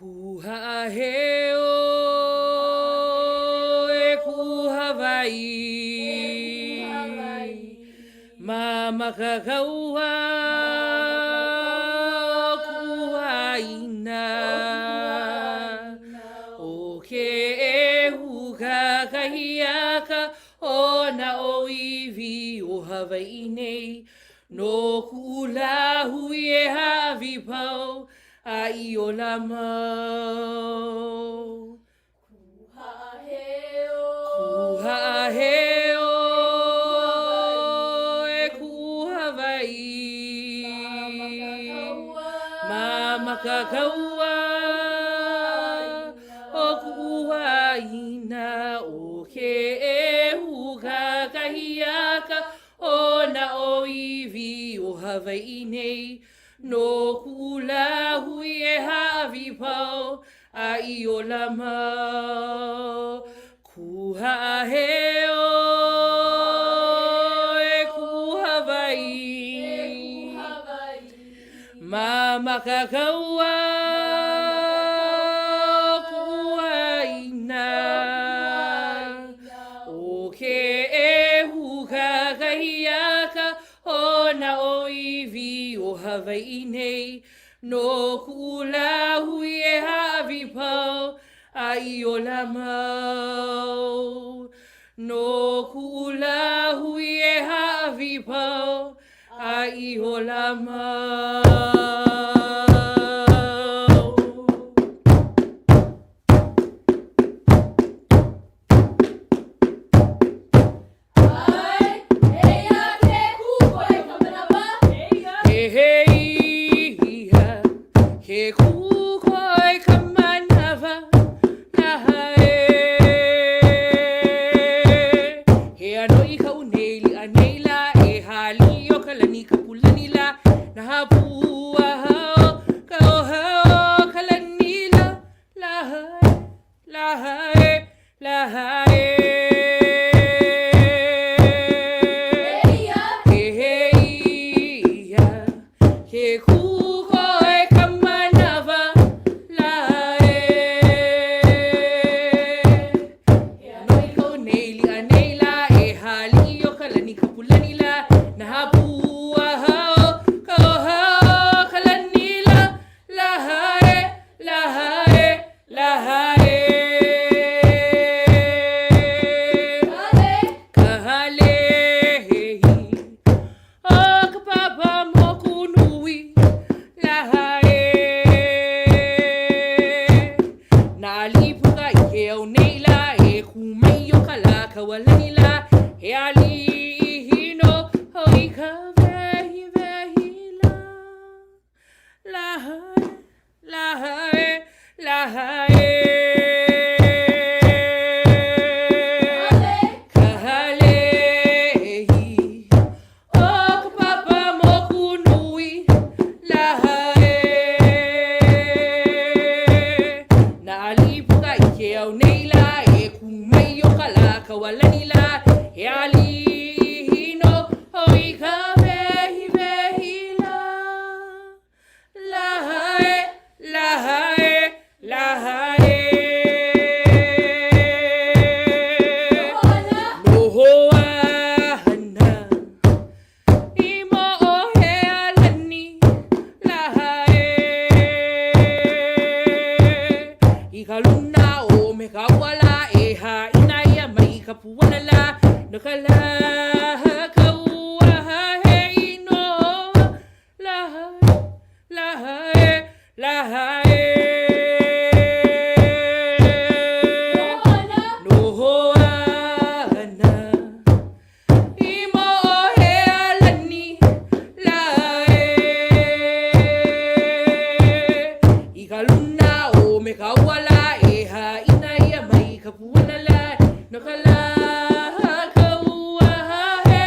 Kuhaheo e kuhawai Mama kakaua kuhaina O ke e huka kahiaka O na o iwi o Hawaii nei No kula hui e hawi pau a I o la mau. Kuhaheo e kuhawai Mama kakaua o kuhaina O ke e huka kahiaka O na o iwi o Hawaii nei No kula hui e hawi pau a I o la mau. Kuhaheo e kuhawai Mama kakaua kuhaina O ke e huka kahiaka O na o iwi o Hawaii nei No kula hui e hawi pau a I o la mau. No kula hui e hawi pau a I o la mau. He kukoi kamanava nahae He anoi ka uneli aneila E hali o kalani ka pulanila Nahapua hao ka ohao kalanila Lahae, lahae, lahae He kukoi kamanava lae He anoi ka uneli aneila E hali o kalani ka pulanila Nahapua hao ka ohao kalanila Lahae, lahae, lahae Kahale O ka papa mo kunui Lahae Na alipuka I ke au neila E kumei o ka la kawalanila He ali I hino hoi ka vehi vehi la Lahae, lahae, lahae Kahalehi O ka papa mo kunui Lahae Na alipuka I ke au neila E kumei o ka la kawalanila He ali hino hoi ka vehi vehi la Lahae, lahae, lahae Nohoana Imo o he alani Lahae I ka luna o me ka wala E haina ia mai ka puanala No ka la kaua he ino Lahae, lahae, lahae Nohoana Imo o he alani Lahae I ka luna o me ka wala E haina ia mai ka puanala No ka la kaua he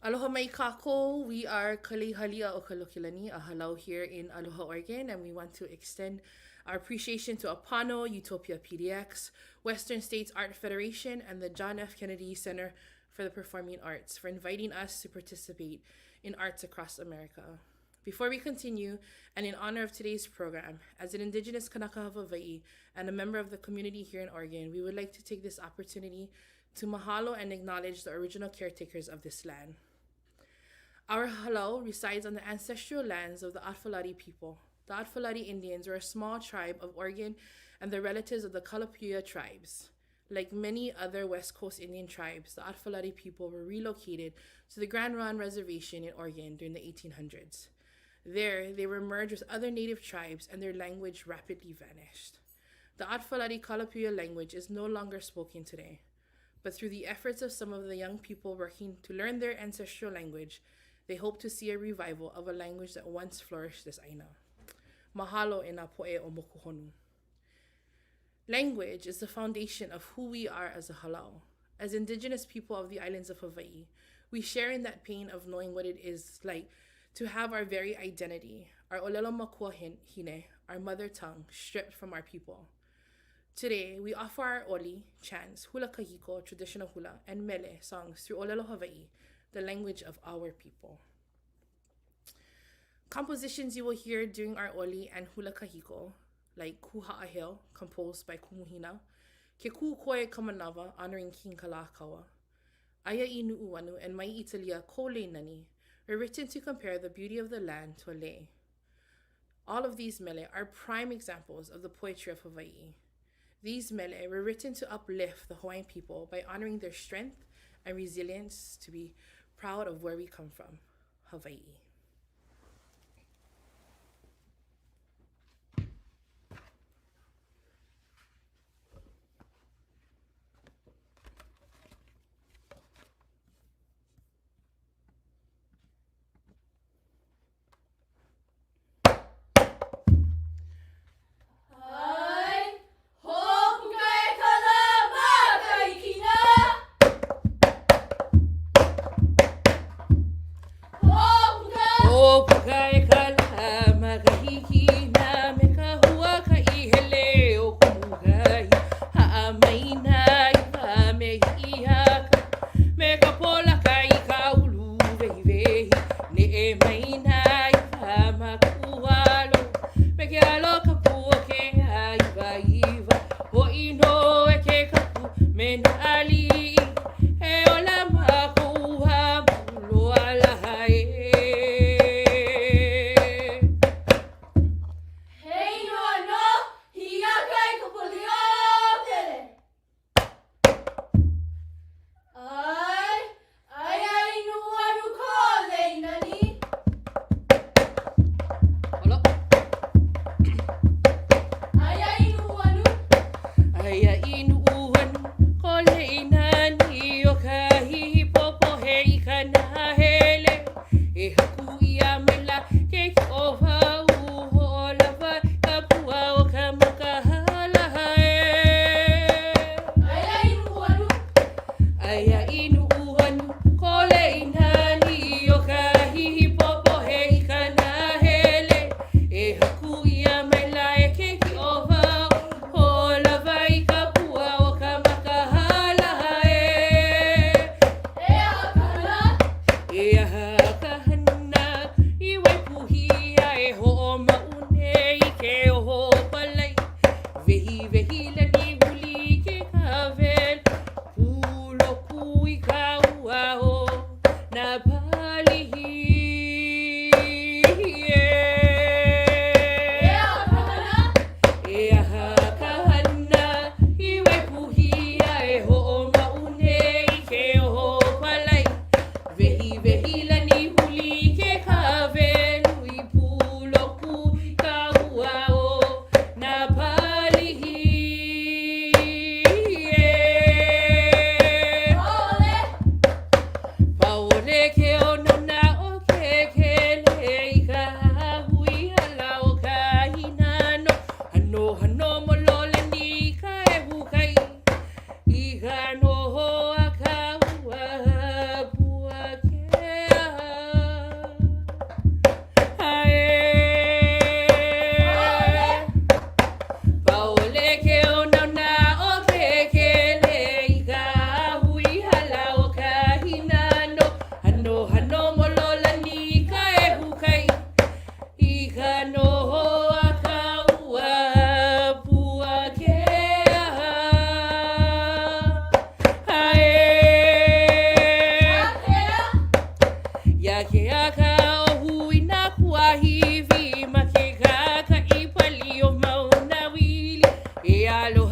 Aloha mai kako. We are Kali Hali'a o Lokelani, a halau here in Aloha, Oregon, and we want to extend our appreciation to Apano, Utopia PDX, Western States Art Federation, and the John F. Kennedy Center for the Performing Arts for inviting us to participate in arts across America. Before we continue, and in honor of today's program, as an Indigenous Kanaka of Hawaii and a member of the community here in Oregon, we would like to take this opportunity to mahalo and acknowledge the original caretakers of this land. Our halau resides on the ancestral lands of the Atfalari people. The Atfalari Indians are a small tribe of Oregon and the relatives of the Kalapuya tribes. Like many other West Coast Indian tribes, the Atfalari people were relocated to the Grand Ronde Reservation in Oregon during the 1800s. There, they were merged with other native tribes and their language rapidly vanished. The Atfalari Kalapuya language is no longer spoken today, but through the efforts of some of the young people working to learn their ancestral language, they hope to see a revival of a language that once flourished this aina. Mahalo e nā poe o mokuhonu. Language is the foundation of who we are as a halau. As Indigenous people of the islands of Hawaii, we share in that pain of knowing what it is like to have our very identity, our olelo makua hine, our mother tongue, stripped from our people. Today, we offer our oli, chants, hula kahiko, traditional hula, and mele songs through Olelo Hawaii, the language of our people. Compositions you will hear during our oli and hula kahiko, like Ku Ha'ahil, composed by Kumuhina, Ke Ku Koe Kamanava, honoring King Kalakaua, Aya Inu'uanu, and Mai Italia Kole Nani, were written to compare the beauty of the land to a lei. All of these mele are prime examples of the poetry of Hawaii. These mele were written to uplift the Hawaiian people by honoring their strength and resilience to be proud of where we come from, Hawaii.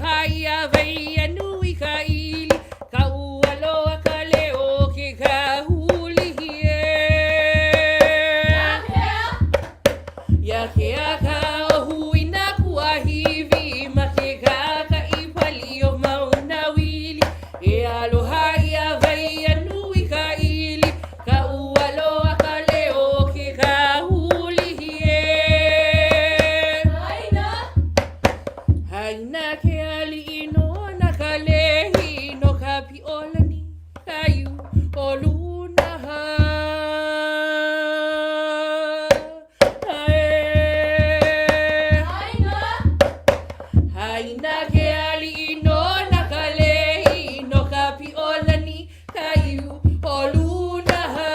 aloha ia vai anui ka ili, ka ualoa ka leo ke ka huli hie. Ya ke aka o hui na kuahivi, ma ke kaka I pali o mauna wili. E aloha ia vai anui ka ili, ka ualoa ka leo ke ka huli hie. Haina ke ali ino na ka lehi no ka piolani ka iu o luna ha. Haina ke ali ino na ka lehi no ka piolani ka iu o luna ha.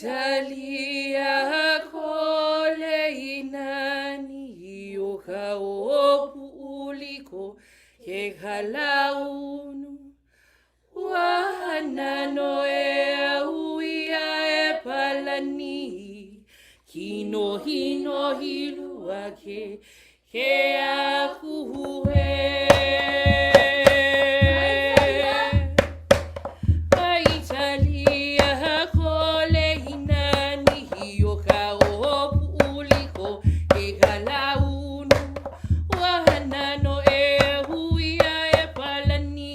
Maitalia koleinani o ka opu uliko ke kalaunu. Wahana no e auia e palani, kino hino hilua ke akuhue. Maitalia koleinani o ka opu uliko ke kalaunu. Wahana no e auia e palani,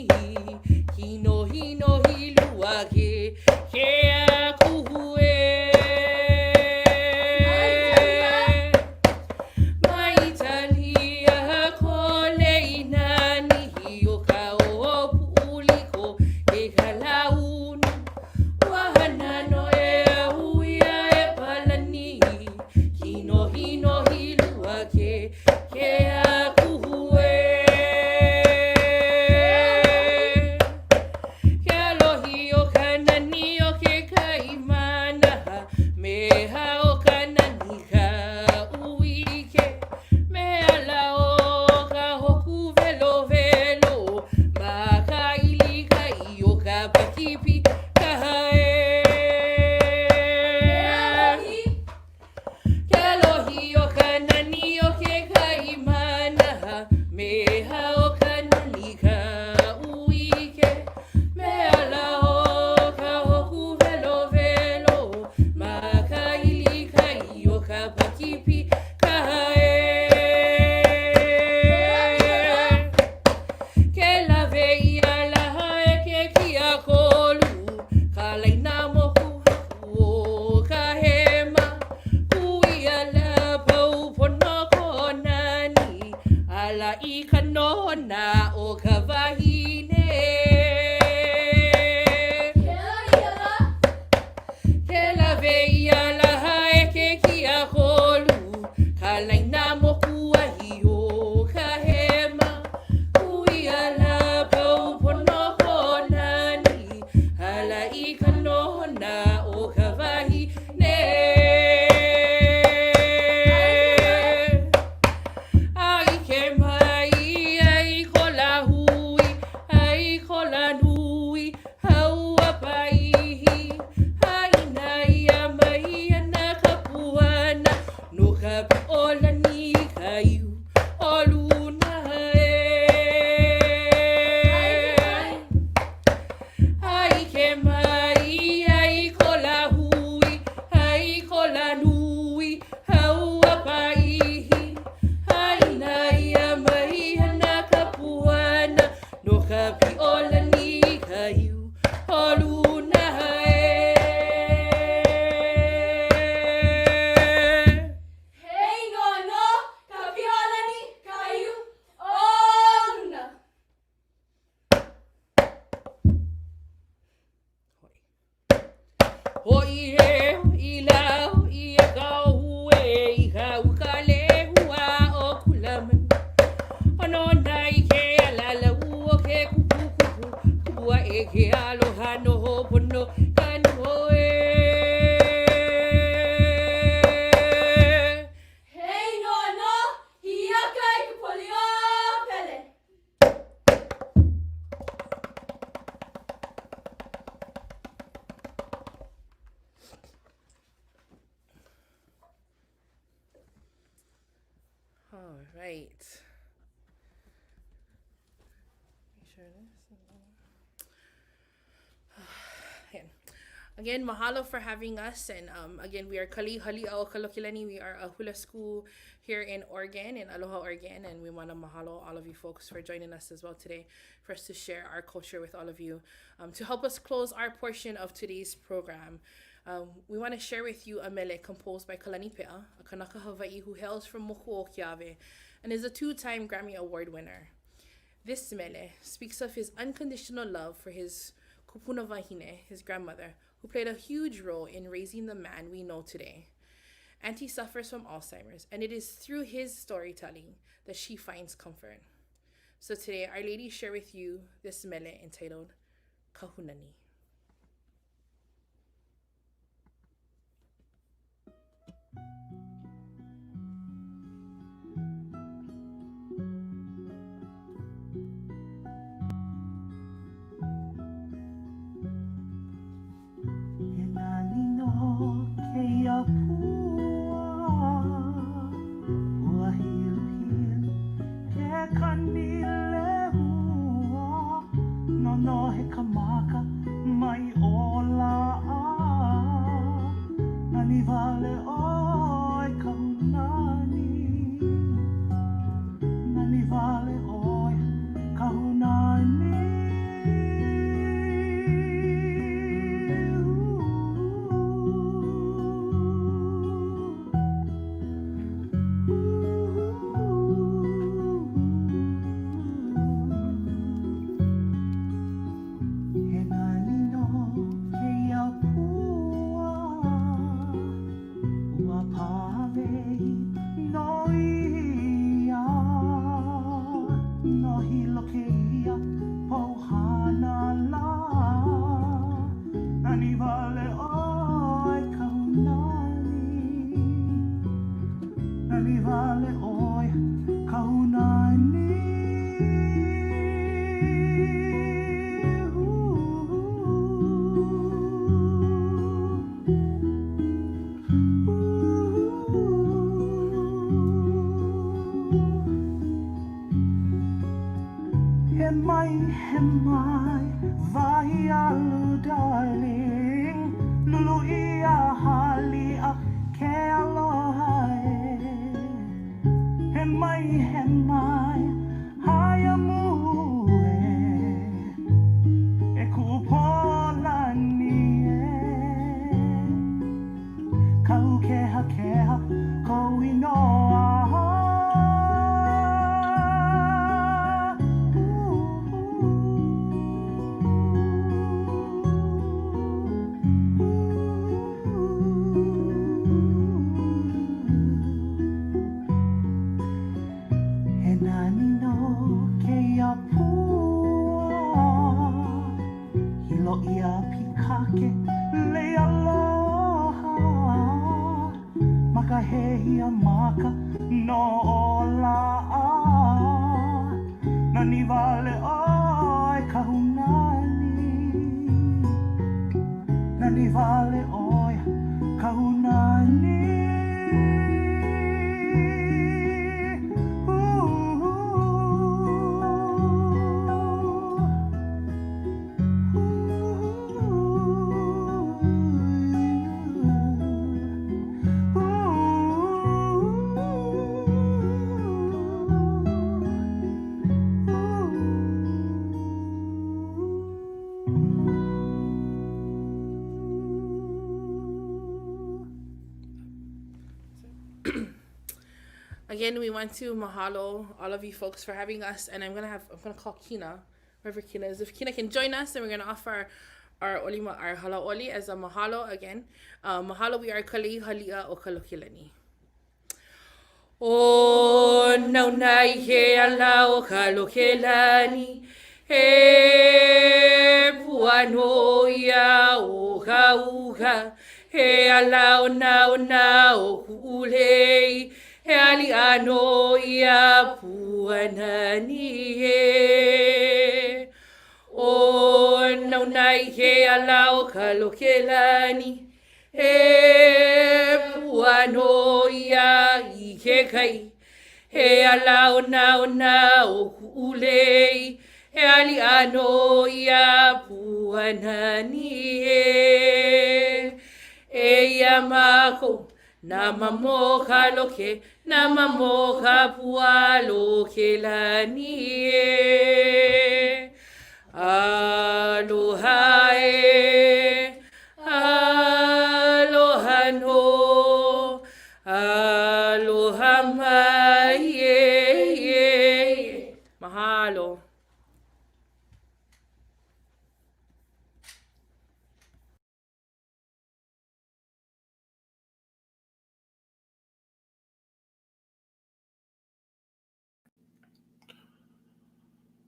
kino hino hilua ke akuhue. Maitalia koleinani o ka opu uliko ke kalaunu. Wahana no e auia e palani, kino hino hilua ke akuhue. Ke alohi o kanani o ke kaimana, meha o kanani ka uike. Me ala o ka hoku velo velo, ma ka ili ka I o ka pakipi ka hae. Ke alohi o kanani o ke kaimana, meha o kanani ka uike. Me ala o ka hoku velo velo, ma ka ili ka I o ka pakipi ka hae. Ke lave ia laha e ke kia kolu, ka laina moku haku o ka hema. Kui ala pau pono konani, ala I ka nona o ka wahine. Ke lave ia laha e ke kia kolu, ka laina moku ahi o ka hema. Kui ala pau pono konani, ala I ka nona o ka wahine. Ai ke mai ai ko la hui, ai ko Ono nai ke alala ua ke kupu kupu. Kupua e ke aloha no hopono kanu e. Hey no no, hiakai kupolio pele. All right. Make sure this. Again, mahalo for having us. And again, we are Hali'a o Lokelani. We are a hula school here in Oregon, in Aloha, Oregon. And we want to mahalo all of you folks for joining us as well today, for us to share our culture with all of you. To help us close our portion of today's program, we want to share with you a mele composed by Kalani Pea, a Kanaka Hawaii who hails from Mokuokiave and is a 2-time Grammy Award winner. This mele speaks of his unconditional love for his kupuna wahine, his grandmother, who played a huge role in raising the man we know today. Auntie suffers from Alzheimer's, and it is through his storytelling that she finds comfort. So today, Our Lady share with you this mele entitled Kahunani. Again, we want to mahalo all of you folks for having us, and I'm gonna call Kina, wherever Kina is. If Kina can join us, then we're gonna offer our halaoli as a mahalo again. Mahalo, we are Hali'a o Lokelani. O naunai he alao ka Lokelani, he puano ia o ka uka, he alao na o kuulei, he Hali'a no ia puanani he. O naunai he alao ka Lokelani, he puano ia I ke kai, he alao na o kuulei, he Hali'a no ia puanani he. E ia mako, na mamo ka loke, na mamo ka pua Lokelani e. Aloha e, aloha no, aloha mai e. Mahalo.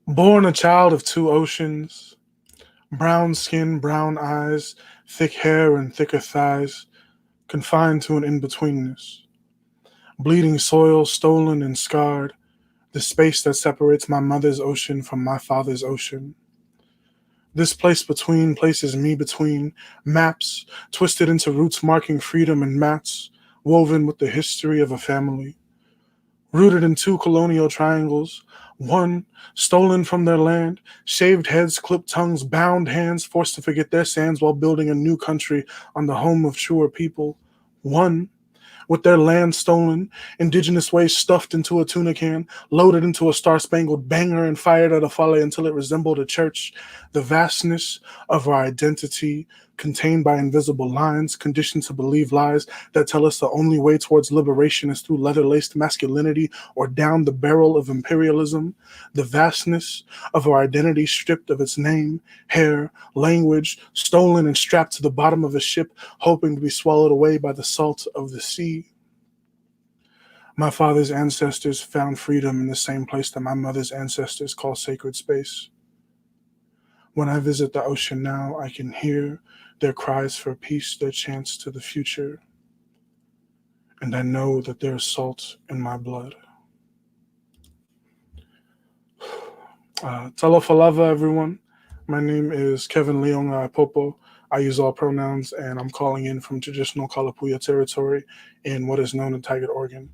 Born a child of two oceans, brown skin, brown eyes, thick hair and thicker thighs, confined to an in-betweenness. Bleeding soil, stolen and scarred, the space that separates my mother's ocean from my father's ocean. This place between places me between, maps twisted into roots marking freedom and mats, woven with the history of a family. Rooted in two colonial triangles, one stolen from their land, shaved heads, clipped tongues, bound hands, forced to forget their sands while building a new country on the home of truer people. One with their land stolen, indigenous waste stuffed into a tuna can, loaded into a star-spangled banger and fired at a fale until it resembled a church. The vastness of our identity, contained by invisible lines, conditioned to believe lies that tell us the only way towards liberation is through leather-laced masculinity or down the barrel of imperialism. The vastness of our identity stripped of its name, hair, language, stolen and strapped to the bottom of a ship, hoping to be swallowed away by the salt of the sea. My father's ancestors found freedom in the same place that my mother's ancestors call sacred space. When I visit the ocean now, I can hear their cries for peace, their chants to the future, and I know that there is salt in my blood. Talofa lava, everyone. My name is Kevin Leonga Popo. I use all pronouns, and I'm calling in from traditional Kalapuya territory in what is known as Tigard, Oregon.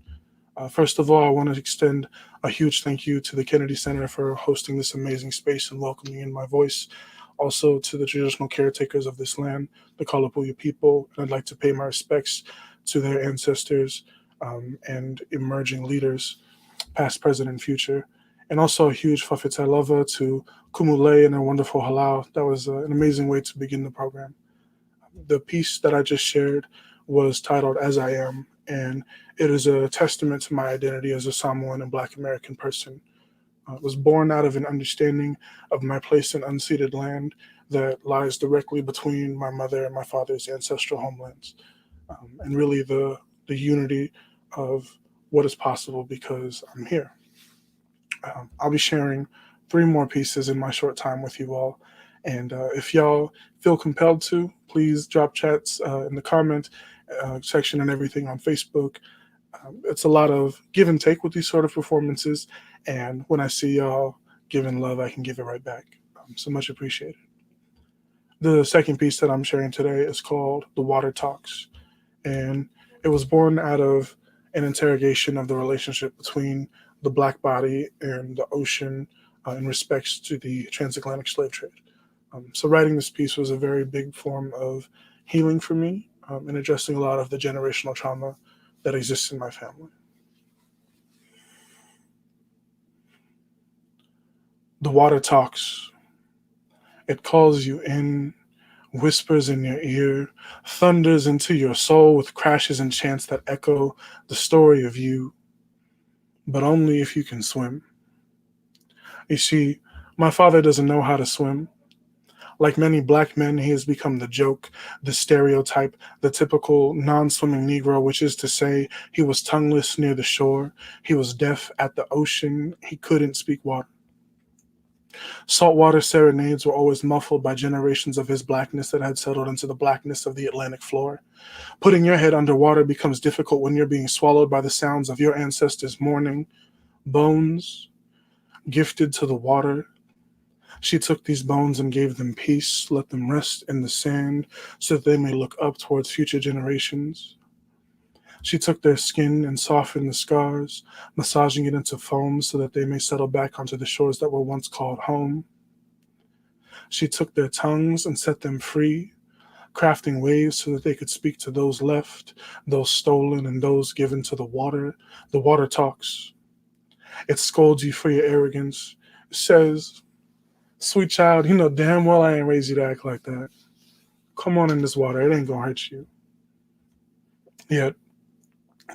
First of all, I want to extend a huge thank you to the Kennedy Center for hosting this amazing space and welcoming in my voice. Also to the traditional caretakers of this land, the Kalapuya people, and I'd like to pay my respects to their ancestors and emerging leaders, past, present, and future. And also a huge whawhitai lava to Kumule and their wonderful halau. That was an amazing way to begin the program. The piece that I just shared was titled As I Am, and it is a testament to my identity as a Samoan and Black American person. It was born out of an understanding of my place in unceded land that lies directly between my mother and my father's ancestral homelands, and really the unity of what is possible because I'm here. I'll be sharing 3 more pieces in my short time with you all. And if y'all feel compelled to, please drop chats in the comment section and everything on Facebook. It's a lot of give and take with these sort of performances. And when I see y'all giving love, I can give it right back. So much appreciated. The second piece that I'm sharing today is called The Water Talks. And it was born out of an interrogation of the relationship between the Black body and the ocean in respects to the transatlantic slave trade. So writing this piece was a very big form of healing for me and addressing a lot of the generational trauma that exists in my family. The water talks. It calls you in, whispers in your ear, thunders into your soul with crashes and chants that echo the story of you, but only if you can swim. You see, my father doesn't know how to swim. Like many black men, he has become the joke, the stereotype, the typical non-swimming Negro, which is to say he was tongueless near the shore, he was deaf at the ocean, he couldn't speak water. Saltwater serenades were always muffled by generations of his blackness that had settled into the blackness of the Atlantic floor. Putting your head underwater becomes difficult when you're being swallowed by the sounds of your ancestors' mourning. Bones, gifted to the water. She took these bones and gave them peace, let them rest in the sand so that they may look up towards future generations. She took their skin and softened the scars, massaging it into foam so that they may settle back onto the shores that were once called home. She took their tongues and set them free, crafting ways so that they could speak to those left, those stolen, and those given to the water. The water talks. It scolds you for your arrogance. It says, "Sweet child, you know damn well I ain't raised you to act like that. Come on in this water, it ain't gonna hurt you." Yet,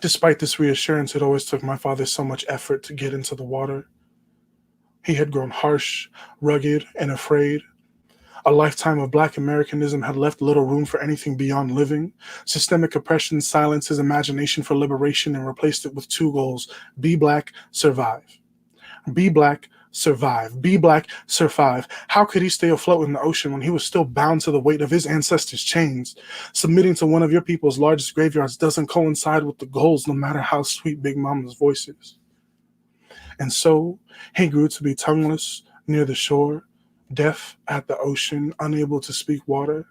despite this reassurance, it always took my father so much effort to get into the water. He had grown harsh, rugged, and afraid. A lifetime of Black Americanism had left little room for anything beyond living. Systemic oppression silenced his imagination for liberation and replaced it with two goals: be Black, survive. Be Black, survive. Be Black, survive. How could he stay afloat in the ocean when he was still bound to the weight of his ancestors' chains? Submitting to one of your people's largest graveyards doesn't coincide with the goals, no matter how sweet Big Mama's voice is. And so he grew to be tongueless near the shore, deaf at the ocean, unable to speak water.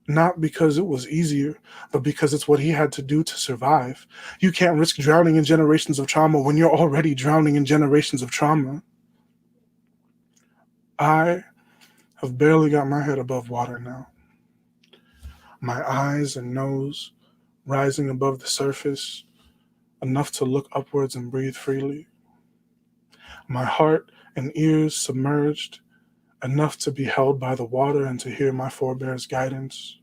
Not because it was easier, but because it's what he had to do to survive. You can't risk drowning in generations of trauma when you're already drowning in generations of trauma. I have barely got my head above water now. My eyes and nose rising above the surface, enough to look upwards and breathe freely. My heart and ears submerged, enough to be held by the water and to hear my forebears' guidance.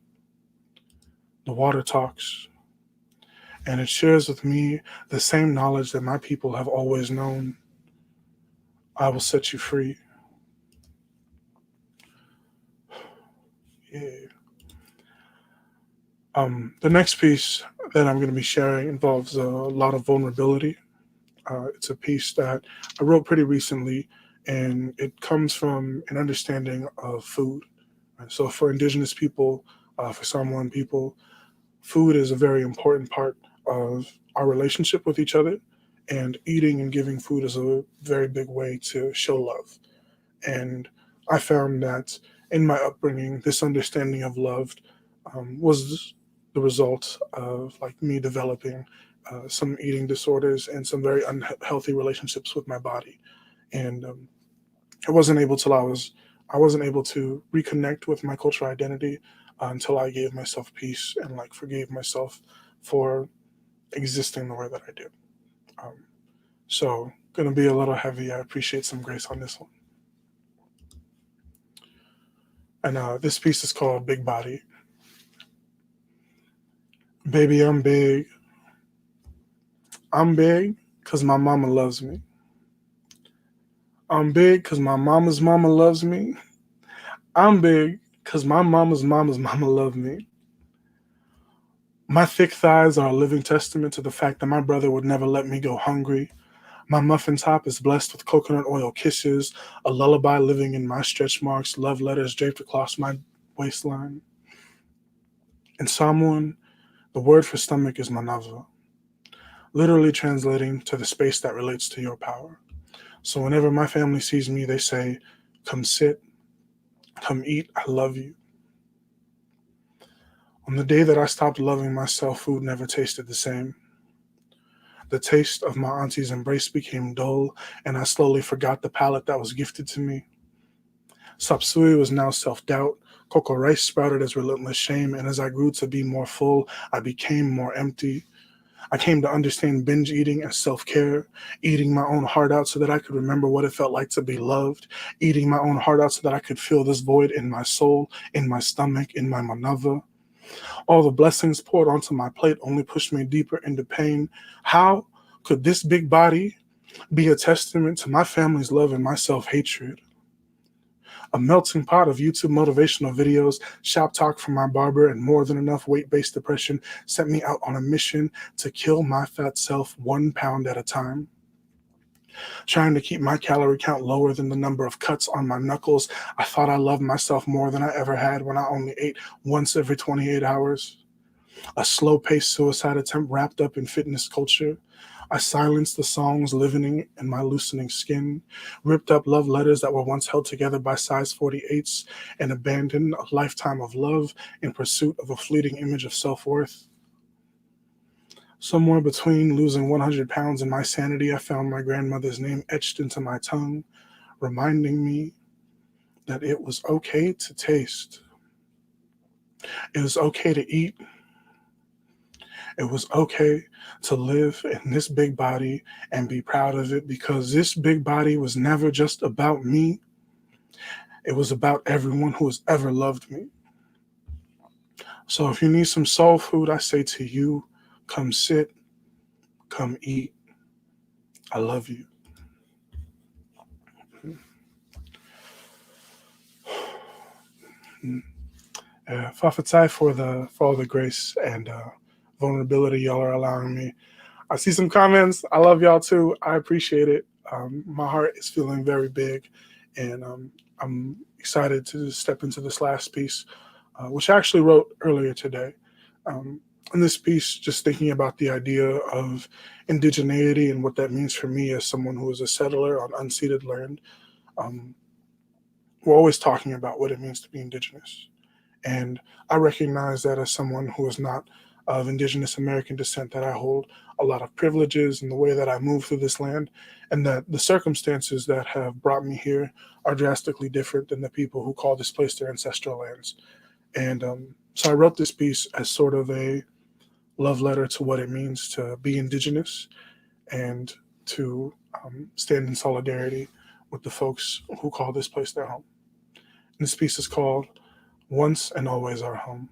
The water talks, and it shares with me the same knowledge that my people have always known. I will set you free. Yeah. The next piece that I'm going to be sharing involves a lot of vulnerability. It's a piece that I wrote pretty recently, and it comes from an understanding of food. So for Indigenous people, for Samoan people, food is a very important part of our relationship with each other, and eating and giving food is a very big way to show love. And I found that in my upbringing, this understanding of love was the result of like me developing some eating disorders and some very unhealthy relationships with my body. And I wasn't able to reconnect with my cultural identity until I gave myself peace and like forgave myself for existing the way that I did. So gonna be a little heavy. I appreciate some grace on this one. And this piece is called Big Body. Baby, I'm big. I'm big because my mama loves me. I'm big because my mama's mama loves me. I'm big because my mama's mama loves me. My thick thighs are a living testament to the fact that my brother would never let me go hungry. My muffin top is blessed with coconut oil kisses, a lullaby living in my stretch marks, love letters draped across my waistline. In Samoan, the word for stomach is manava, literally translating to the space that relates to your power. So whenever my family sees me, they say, "Come sit, come eat, I love you." On the day that I stopped loving myself, food never tasted the same. The taste of my auntie's embrace became dull, and I slowly forgot the palate that was gifted to me. Sapsui was now self-doubt. Cocoa rice sprouted as relentless shame, and as I grew to be more full, I became more empty. I came to understand binge eating as self-care, eating my own heart out so that I could remember what it felt like to be loved, eating my own heart out so that I could feel this void in my soul, in my stomach, in my manava. All the blessings poured onto my plate only pushed me deeper into pain. How could this big body be a testament to my family's love and my self-hatred? A melting pot of YouTube motivational videos, shop talk from my barber, and more than enough weight-based depression sent me out on a mission to kill my fat self 1 pound at a time. Trying to keep my calorie count lower than the number of cuts on my knuckles, I thought I loved myself more than I ever had when I only ate once every 28 hours. A slow-paced suicide attempt wrapped up in fitness culture. I silenced the songs living in my loosening skin, ripped up love letters that were once held together by size 48s, and abandoned a lifetime of love in pursuit of a fleeting image of self-worth. Somewhere between losing 100 pounds and my sanity, I found my grandmother's name etched into my tongue, reminding me that it was okay to taste. It was okay to eat. It was okay to live in this big body and be proud of it, because this big body was never just about me. It was about everyone who has ever loved me. So if you need some soul food, I say to you, come sit, come eat. I love you. Fafatai for all the grace and vulnerability y'all are allowing me. I see some comments. I love y'all too. I appreciate it. My heart is feeling very big, and I'm excited to step into this last piece, which I actually wrote earlier today. In this piece, just thinking about the idea of indigeneity and what that means for me as someone who is a settler on unceded land. We're always talking about what it means to be indigenous. And I recognize that as someone who is not of Indigenous American descent, that I hold a lot of privileges in the way that I move through this land, and that the circumstances that have brought me here are drastically different than the people who call this place their ancestral lands. And so I wrote this piece as sort of a love letter to what it means to be Indigenous and to stand in solidarity with the folks who call this place their home. And this piece is called Once and Always Our Home.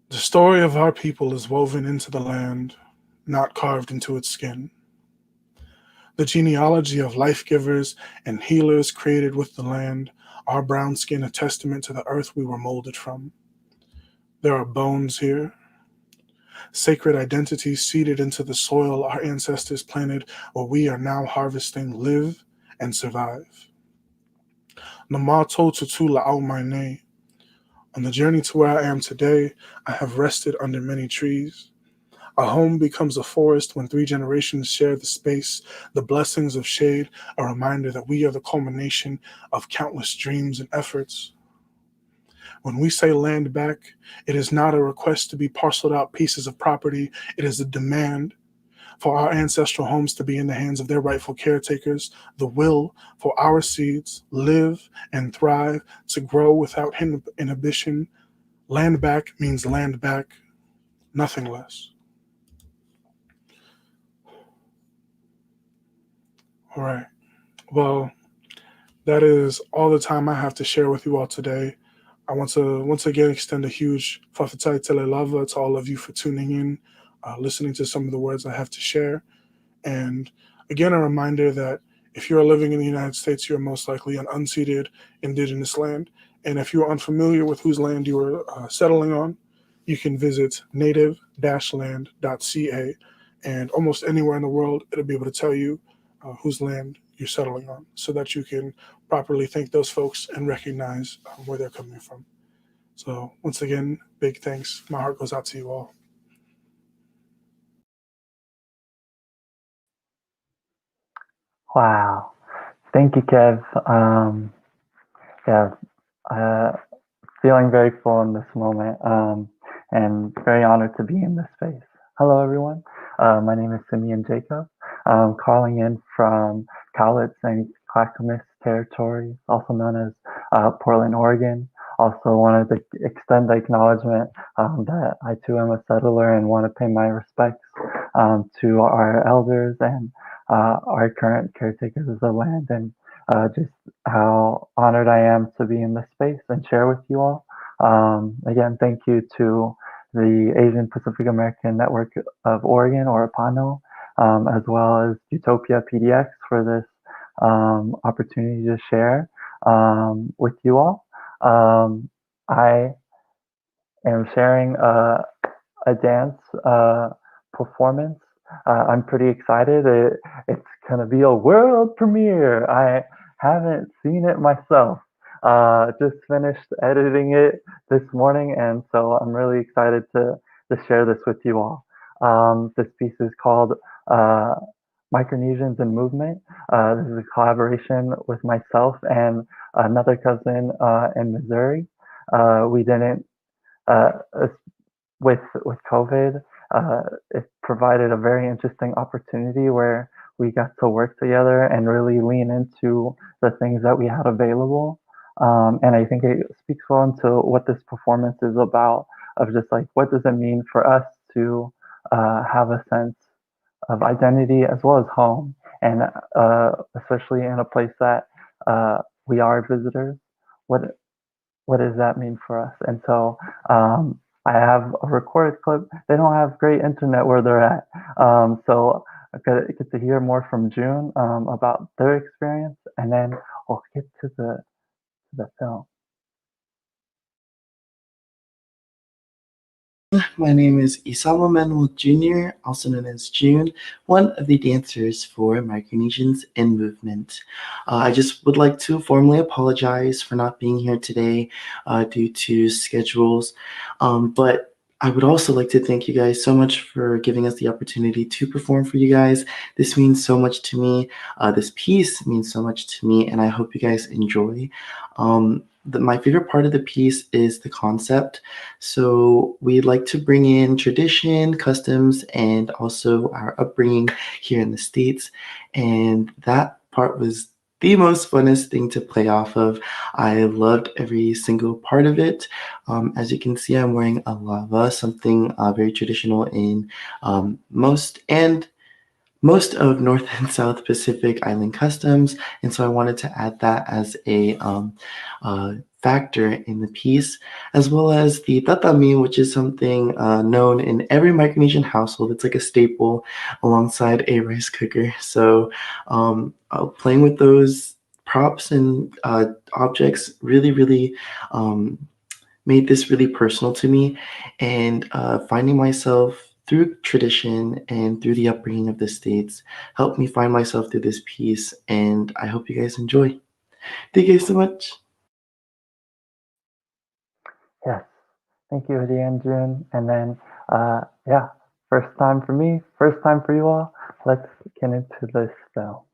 The story of our people is woven into the land, not carved into its skin. The genealogy of life givers and healers created with the land, our brown skin a testament to the earth we were molded from. There are bones here, sacred identities seeded into the soil our ancestors planted, where we are now harvesting, live, and survive. Namato tutula au maine. On the journey to where I am today, I have rested under many trees. A home becomes a forest when 3 generations share the space, the blessings of shade, a reminder that we are the culmination of countless dreams and efforts. When we say land back, it is not a request to be parceled out pieces of property. It is a demand for our ancestral homes to be in the hands of their rightful caretakers, the will for our seeds live and thrive, to grow without inhibition. Land back means land back, nothing less. All right. Well, that is all the time I have to share with you all today. I want to once again extend a huge whawhitai tele lava to all of you for tuning in, listening to some of the words I have to share. And again, a reminder that if you're living in the United States, you're most likely on unceded indigenous land. And if you're unfamiliar with whose land you are settling on, you can visit native-land.ca. And almost anywhere in the world, it'll be able to tell you whose land you're settling on, so that you can properly thank those folks and recognize where they're coming from. So once again, big thanks. My heart goes out to you all. Wow. Thank you, Kev. Feeling very full in this moment, and very honored to be in this space. Hello, everyone. My name is Simeon Jacob. I'm calling in from Kaula, St. Clackamas territory, also known as Portland, Oregon. Also wanted to extend the acknowledgement that I too am a settler, and want to pay my respects to our elders and our current caretakers of the land, and just how honored I am to be in this space and share with you all. Again, thank you to the Asian Pacific American Network of Oregon, or APANO, as well as Utopia PDX for this opportunity to share with you all. I am sharing a dance performance. I'm pretty excited. It's going to be a world premiere. I haven't seen it myself. Just finished editing it this morning, and so I'm really excited to share this with you all. This piece is called Micronesians in Movement. This is a collaboration with myself and another cousin in Missouri. We didn't uh, with COVID, it provided a very interesting opportunity where we got to work together and really lean into the things that we had available. And I think it speaks well into what this performance is about, of just like, what does it mean for us to have a sense of identity as well as home, and especially in a place that we are visitors. What what does that mean for us? And so I have a recorded clip. They don't have great internet where they're at. So I get to hear more from June about their experience, and then we'll get to the film. My name is Isama Manuel Jr., also known as June, one of the dancers for Micronesians in Movement. I just would like to formally apologize for not being here today due to schedules, but I would also like to thank you guys so much for giving us the opportunity to perform for you guys. This means so much to me. This piece means so much to me, and I hope you guys enjoy. My favorite part of the piece is the concept. So we like to bring in tradition, customs, and also our upbringing here in the States. And that part was the most funnest thing to play off of. I loved every single part of it. As you can see, I'm wearing a lava, something very traditional in most of North and South Pacific Island customs, and so I wanted to add that as a factor in the piece, as well as the tatami, which is something known in every Micronesian household. It's like a staple alongside a rice cooker. So playing with those props and objects really made this really personal to me, and finding myself through tradition and through the upbringing of the States helped me find myself through this piece, and I hope you guys enjoy. Thank you guys so much. Yes, thank you again, June. And then, yeah, first time for me, first time for you all. Let's get into this film.